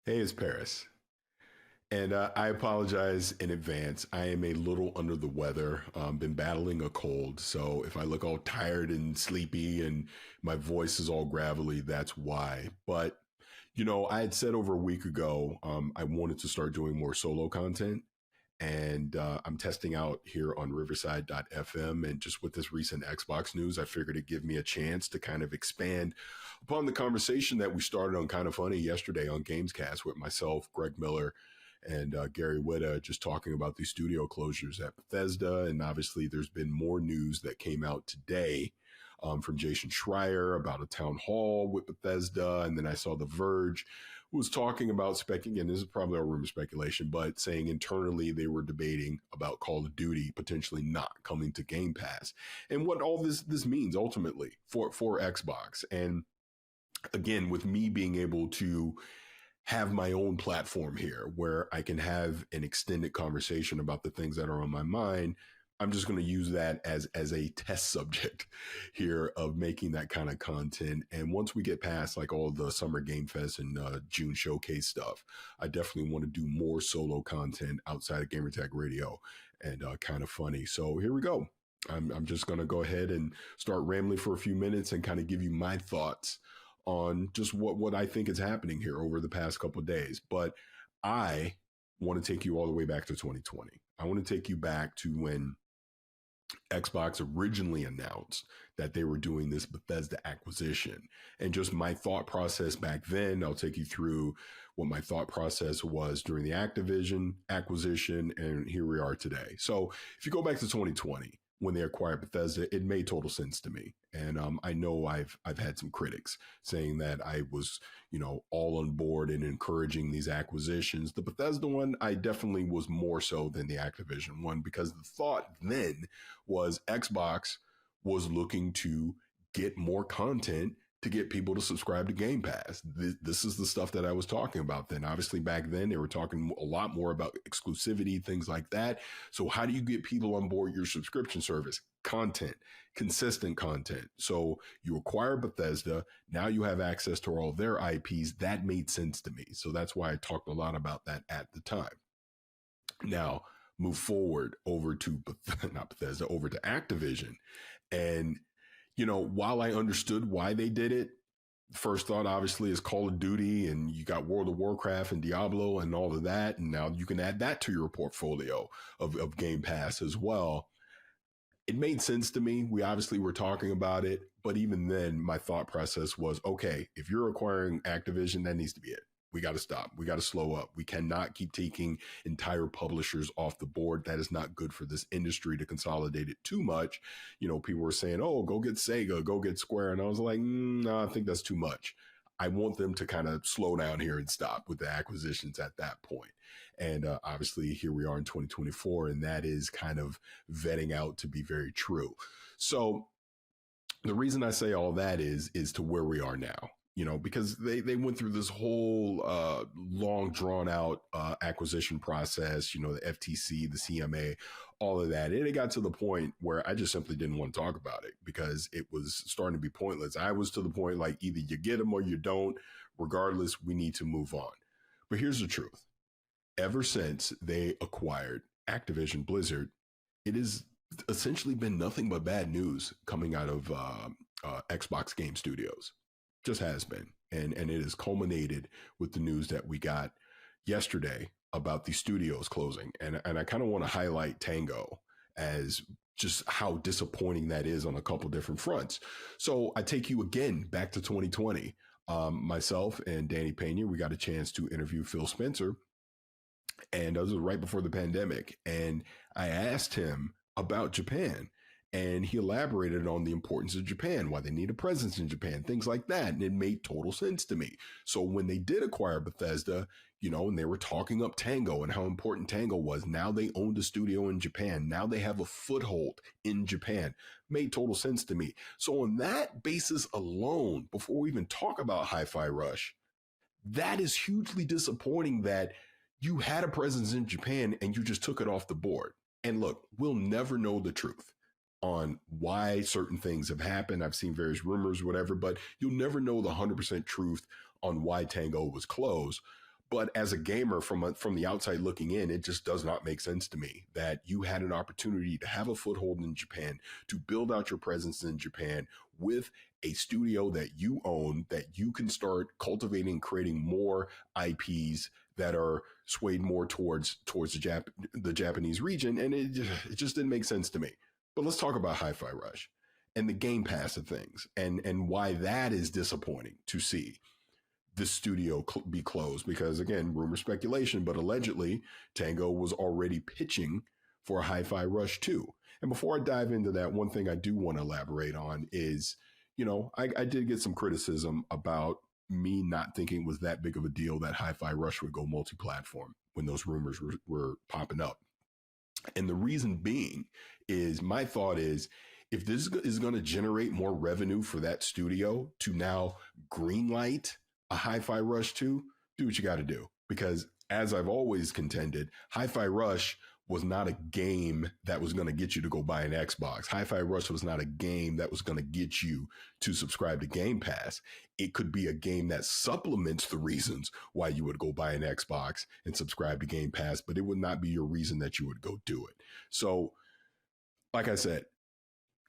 Hey, it's Paris. And I apologize in advance. I am a little under the weather. Been battling a cold. So if I look all tired and sleepy and my voice is all gravelly, that's why. But, I had said over a week ago, I wanted to start doing more solo content. And I'm testing out here on Riverside.fm. And just with this recent Xbox news, I figured it'd give me a chance to kind of expand upon the conversation that we started on Kind of Funny yesterday on Gamescast with myself, Greg Miller, and Gary Whitta, just talking about these studio closures at Bethesda. And obviously, there's been more news that came out today from Jason Schreier about a town hall with Bethesda. And then I saw The Verge was talking about speculating, and this is probably a rumor speculation, but saying internally they were debating about Call of Duty potentially not coming to Game Pass, and what all this means ultimately for Xbox. And again, with me being able to have my own platform here where I can have an extended conversation about the things that are on my mind. I'm just going to use that as a test subject here of making that kind of content. And once we get past like all the summer game fest and June showcase stuff, I definitely want to do more solo content outside of Gamertag Radio and Kind of Funny. So here we go. I'm just going to go ahead and start rambling for a few minutes and kind of give you my thoughts on just what I think is happening here over the past couple of days. But I want to take you all the way back to 2020. I want to take you back to when Xbox originally announced that they were doing this Bethesda acquisition, and just my thought process back then. I'll take you through what my thought process was during the Activision acquisition, and here we are today. So if you go back to 2020, when they acquired Bethesda, it made total sense to me. And I know I've had some critics saying that I was, all on board and encouraging these acquisitions. The Bethesda one, I definitely was more so than the Activision one, because the thought then was Xbox was looking to get more content to get people to subscribe to Game Pass. This is the stuff that I was talking about then. Obviously, back then, they were talking a lot more about exclusivity, things like that. So how do you get people on board your subscription service? Content, consistent content. So you acquire Bethesda. Now you have access to all their IPs. That made sense to me. So that's why I talked a lot about that at the time. Now, move forward over to not Bethesda, over to Activision. And while I understood why they did it, first thought obviously is Call of Duty, and you got World of Warcraft and Diablo and all of that. And now you can add that to your portfolio of Game Pass as well. It made sense to me. We obviously were talking about it, but even then, my thought process was, okay, if you're acquiring Activision, that needs to be it. We got to stop. We got to slow up. We cannot keep taking entire publishers off the board. That is not good for this industry to consolidate it too much. People were saying, oh, go get Sega, go get Square. And I was like, no, I think that's too much. I want them to kind of slow down here and stop with the acquisitions at that point. And obviously, here we are in 2024, and that is kind of vetting out to be very true. So the reason I say all that is to where we are now. Because they went through this whole long drawn out acquisition process, the FTC, the CMA, all of that. And it got to the point where I just simply didn't want to talk about it because it was starting to be pointless. I was to the point like either you get them or you don't. Regardless, we need to move on. But here's the truth. Ever since they acquired Activision Blizzard, it has essentially been nothing but bad news coming out of Xbox Game Studios. Just has been. And it has culminated with the news that we got yesterday about the studios closing. And I kind of want to highlight Tango as just how disappointing that is on a couple different fronts. So I take you again back to 2020. Myself and Danny Pena, we got a chance to interview Phil Spencer. And that was right before the pandemic. And I asked him about Japan. And he elaborated on the importance of Japan, why they need a presence in Japan, things like that. And it made total sense to me. So when they did acquire Bethesda, and they were talking up Tango and how important Tango was, now they owned a studio in Japan. Now they have a foothold in Japan. Made total sense to me. So on that basis alone, before we even talk about Hi-Fi Rush, that is hugely disappointing that you had a presence in Japan and you just took it off the board. And look, we'll never know the truth on why certain things have happened. I've seen various rumors, whatever, but you'll never know the 100% truth on why Tango was closed. But as a gamer from the outside looking in, it just does not make sense to me that you had an opportunity to have a foothold in Japan, to build out your presence in Japan with a studio that you own, that you can start cultivating, creating more IPs that are swayed more towards the Japanese region, and it just didn't make sense to me. But let's talk about Hi-Fi Rush and the Game Pass of things, and why that is disappointing to see the studio be closed, because again, rumor speculation, but allegedly Tango was already pitching for a Hi-Fi Rush 2. And before I dive into that, one thing I do want to elaborate on is, I did get some criticism about me not thinking it was that big of a deal that Hi-Fi Rush would go multi-platform when those rumors were popping up. And the reason being is, my thought is, if this is going to generate more revenue for that studio to now greenlight a Hi-Fi Rush 2, do what you got to do. Because as I've always contended, Hi-Fi Rush was not a game that was going to get you to go buy an Xbox. Hi-Fi Rush was not a game that was going to get you to subscribe to Game Pass. It could be a game that supplements the reasons why you would go buy an Xbox and subscribe to Game Pass, but it would not be your reason that you would go do it. So, like I said,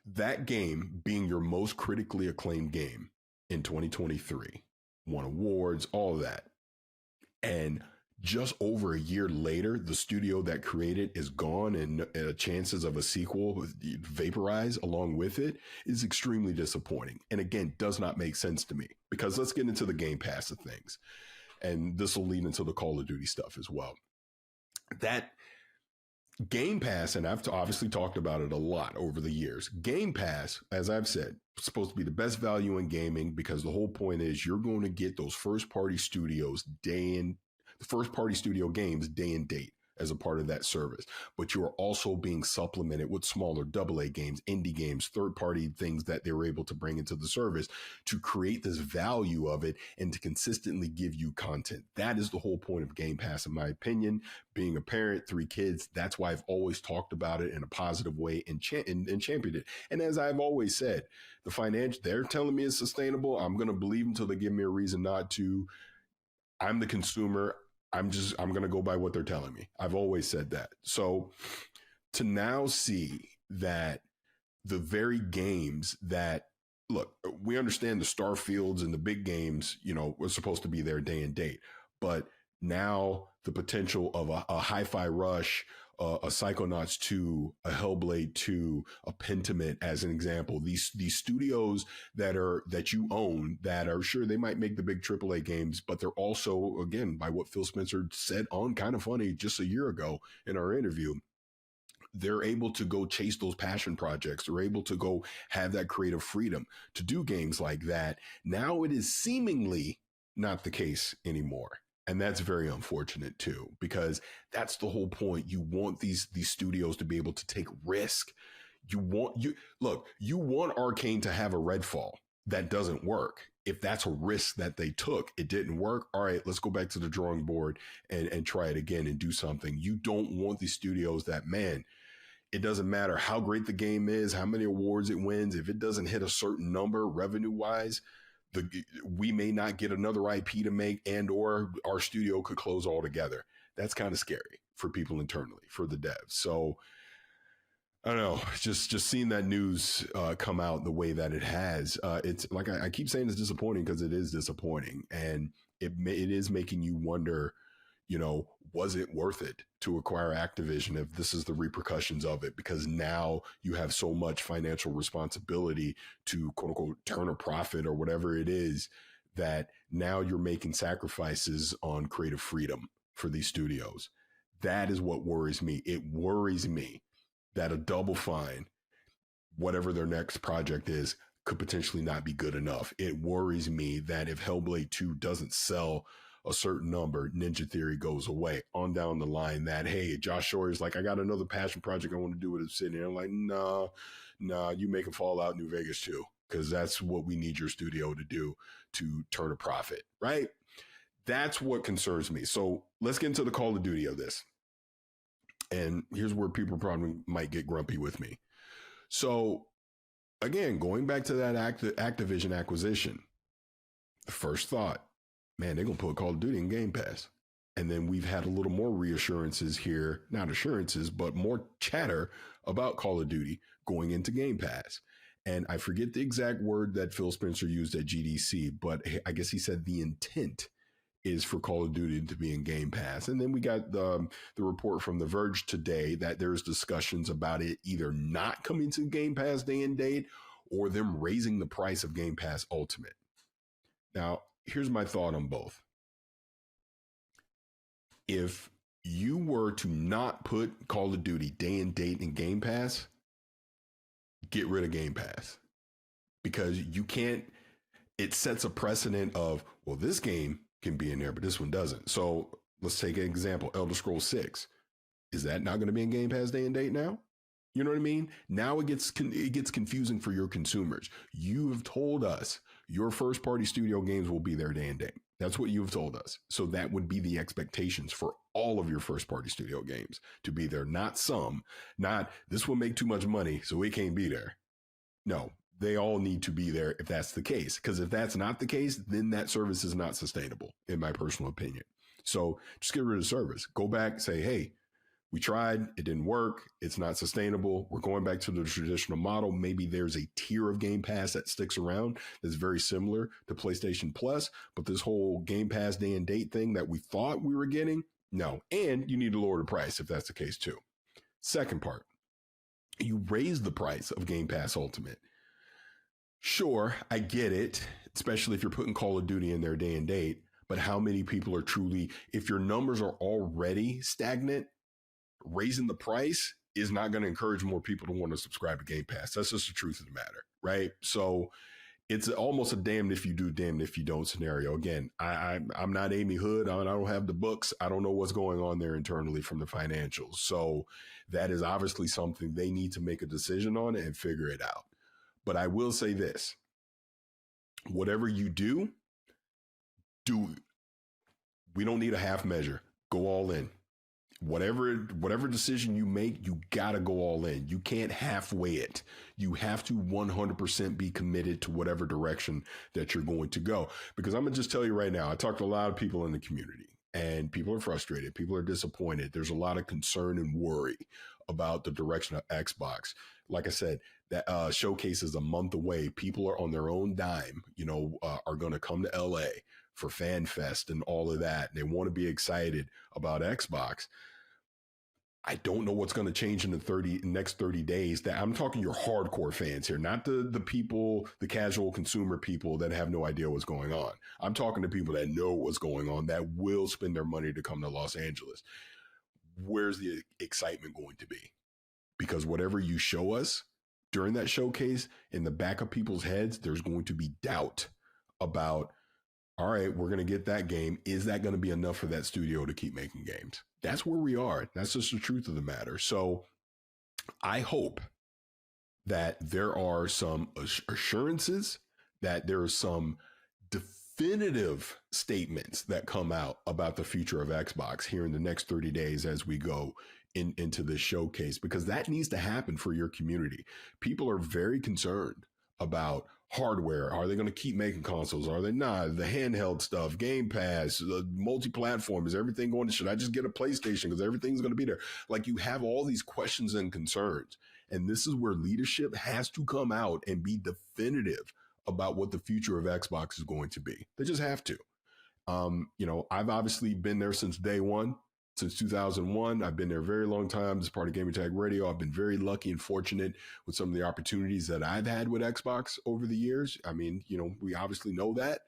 that game being your most critically acclaimed game in 2023, won awards, all of that. And just over a year later, the studio that created is gone, and chances of a sequel vaporize along with it is extremely disappointing. And again, does not make sense to me, because let's get into the Game Pass of things. And this will lead into the Call of Duty stuff as well. That Game Pass, and I've obviously talked about it a lot over the years. Game Pass, as I've said, is supposed to be the best value in gaming, because the whole point is you're going to get those first party studios first party studio games day and date as a part of that service. But you are also being supplemented with smaller AA games, indie games, third party things that they were able to bring into the service to create this value of it and to consistently give you content. That is the whole point of Game Pass, in my opinion. Being a parent, 3 kids, that's why I've always talked about it in a positive way and championed it. And as I've always said, the financial, they're telling me it's sustainable. I'm going to believe until they give me a reason not to. I'm the consumer. I'm going to go by what they're telling me. I've always said that. So to now see that the very games that, look, we understand the Starfields and the big games, were supposed to be there day and date, but now the potential of a Hi-Fi Rush, a Psychonauts 2, a Hellblade 2, a Pentiment, as an example. These studios that you own, that are, sure, they might make the big AAA games, but they're also, again, by what Phil Spencer said on Kind of Funny just a year ago in our interview, they're able to go chase those passion projects. They're able to go have that creative freedom to do games like that. Now it is seemingly not the case anymore. And that's very unfortunate too, because that's the whole point. You want these studios to be able to take risk. You want Arcane to have a Redfall. That doesn't work. If that's a risk that they took, it didn't work. All right, let's go back to the drawing board and try it again and do something. You don't want these studios that, man, it doesn't matter how great the game is, how many awards it wins. If it doesn't hit a certain number revenue wise, we may not get another IP to make, and or our studio could close altogether. That's kind of scary for people internally, for the devs. So I don't know, just seeing that news come out the way that it has, it's like I keep saying it's disappointing, because it is disappointing, and it is making you wonder, was it worth it to acquire Activision if this is the repercussions of it? Because now you have so much financial responsibility to, quote unquote, turn a profit or whatever it is, that now you're making sacrifices on creative freedom for these studios. That is what worries me. It worries me that a Double Fine, whatever their next project is, could potentially not be good enough. It worries me that if Hellblade 2 doesn't sell a certain number, Ninja Theory goes away. On down the line, that, hey, Josh Sawyer's like, I got another passion project I want to do with Obsidian. I'm like, nah, you make a Fallout New Vegas too, because that's what we need your studio to do to turn a profit, right? That's what concerns me. So let's get into the Call of Duty of this. And here's where people probably might get grumpy with me. So again, going back to that Activision acquisition, the first thought, man, they're going to put Call of Duty in Game Pass. And then we've had a little more reassurances here, not assurances, but more chatter about Call of Duty going into Game Pass. And I forget the exact word that Phil Spencer used at GDC, but I guess he said the intent is for Call of Duty to be in Game Pass. And then we got the report from The Verge today that there's discussions about it either not coming to Game Pass day and date or them raising the price of Game Pass Ultimate. Now, here's my thought on both. If you were to not put Call of Duty day and date in Game Pass, get rid of Game Pass. Because you can't, it sets a precedent of, well, this game can be in there, but this one doesn't. So let's take an example, Elder Scrolls 6. Is that not going to be in Game Pass day and date now? You know what I mean? Now it gets confusing for your consumers. You have told us your first party studio games will be there day and date. That's what you've told us. So that would be the expectations for all of your first party studio games to be there. Not some, not this will make too much money, so it can't be there. No, they all need to be there if that's the case. Because if that's not the case, then that service is not sustainable, in my personal opinion. So just get rid of the service. Go back, say, hey, we tried, it didn't work, it's not sustainable. We're going back to the traditional model. Maybe there's a tier of Game Pass that sticks around that's very similar to PlayStation Plus, but this whole Game Pass day and date thing that we thought we were getting, no. And you need to lower the price if that's the case too. Second part, you raise the price of Game Pass Ultimate. Sure, I get it, especially if you're putting Call of Duty in their day and date, but how many people are truly, if your numbers are already stagnant, raising the price is not going to encourage more people to want to subscribe to Game Pass. That's just the truth of the matter, right? So it's almost a damned if you do, damned if you don't scenario. Again, I'm not Amy Hood. I don't have the books. I don't know what's going on there internally from the financials. So that is obviously something they need to make a decision on and figure it out. But I will say this, whatever you do, we don't need a half measure. Go all in. Whatever decision you make, you gotta go all in. You can't halfway it. You have to 100% be committed to whatever direction that you're going to go. Because I'm gonna just tell you right now, I talked to a lot of people in the community and people are frustrated. People are disappointed. There's a lot of concern and worry about the direction of Xbox. Like I said, that showcase is a month away. People are on their own dime, are going to come to LA for Fan Fest and all of that. And they want to be excited about Xbox. I don't know what's going to change in the next 30 days. That I'm talking your hardcore fans here, not the people, the casual consumer people that have no idea what's going on. I'm talking to people that know what's going on, that will spend their money to come to Los Angeles. Where's the excitement going to be? Because whatever you show us during that showcase, in the back of people's heads, there's going to be doubt about, all right, we're going to get that game. Is that going to be enough for that studio to keep making games? That's where we are. That's just the truth of the matter. So I hope that there are some assurances, that there are some definitive statements that come out about the future of Xbox here in the next 30 days as we go into this showcase, because that needs to happen for your community. People are very concerned about hardware. Are they going to keep making consoles? Are they not? The handheld stuff, Game Pass, multi-platform, is everything going to, should I just get a PlayStation because everything's going to be there? Like, you have all these questions and concerns. And this is where leadership has to come out and be definitive about what the future of Xbox is going to be. They just have to. I've obviously been there since day one. Since 2001, I've been there a very long time as part of Gamer Tag Radio. I've been very lucky and fortunate with some of the opportunities that I've had with Xbox over the years. I mean, we obviously know that,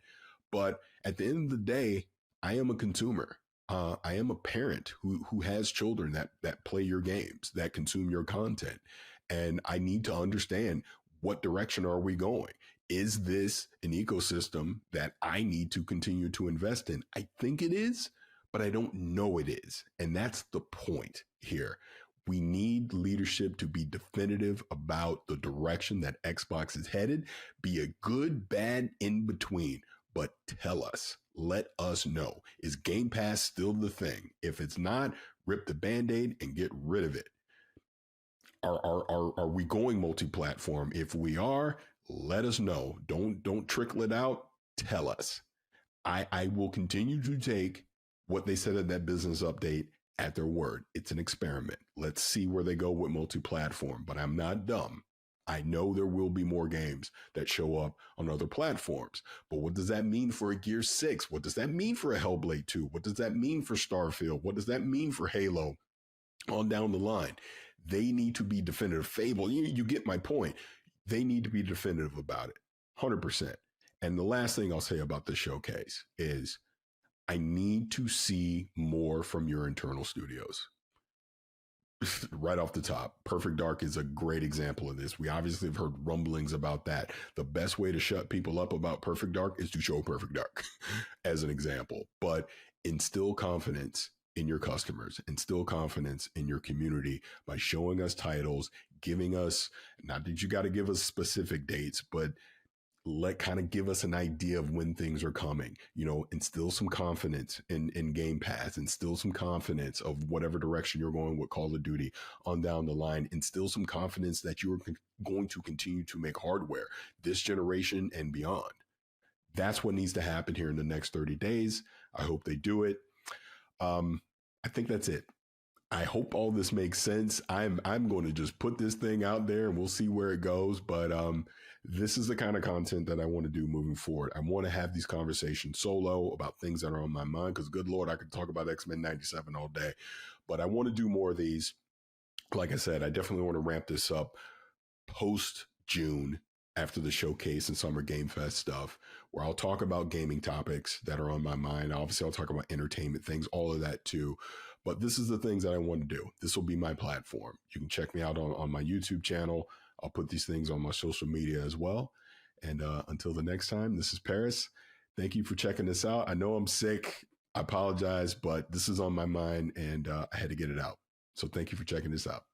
but at the end of the day, I am a consumer. I am a parent who has children that play your games, that consume your content. And I need to understand, what direction are we going? Is this an ecosystem that I need to continue to invest in? I think it is, but I don't know it is. And that's the point here. We need leadership to be definitive about the direction that Xbox is headed. Be a good, bad, in between, but tell us, let us know. Is Game Pass still the thing? If it's not, rip the Band-Aid and get rid of it. Are we going multi-platform? If we are, let us know. Don't trickle it out. Tell us. I will continue to take what they said in that business update at their word. It's an experiment. Let's see where they go with multi-platform, but I'm not dumb. I know there will be more games that show up on other platforms. But what does that mean for a Gear 6? What does that mean for a Hellblade 2? What does that mean for Starfield? What does that mean for Halo? On down the line, they need to be definitive. Fable, you get my point. They need to be definitive about it, 100%. And the last thing I'll say about this showcase is I need to see more from your internal studios. Right off the top, Perfect Dark is a great example of this. We obviously have heard rumblings about that. The best way to shut people up about Perfect Dark is to show Perfect Dark as an example, but instill confidence in your customers, instill confidence in your community by showing us titles, giving us, not that you got to give us specific dates, but let kind of give us an idea of when things are coming, instill some confidence in Game Pass, instill some confidence of whatever direction you're going with Call of Duty on down the line, instill some confidence that you're going to continue to make hardware this generation and beyond. That's what needs to happen here in the next 30 days. I hope they do it. I think that's it. I hope all this makes sense. I'm going to just put this thing out there and we'll see where it goes. But this is the kind of content that I want to do moving forward. I want to have these conversations solo about things that are on my mind because, good Lord, I could talk about X-Men 97 all day. But I want to do more of these. Like I said, I definitely want to ramp this up post-June after the showcase and Summer Game Fest stuff, where I'll talk about gaming topics that are on my mind. Obviously, I'll talk about entertainment things, all of that too. But this is the things that I want to do. This will be my platform. You can check me out on my YouTube channel. I'll put these things on my social media as well. And until the next time, this is Paris. Thank you for checking this out. I know I'm sick. I apologize, but this is on my mind and I had to get it out. So thank you for checking this out.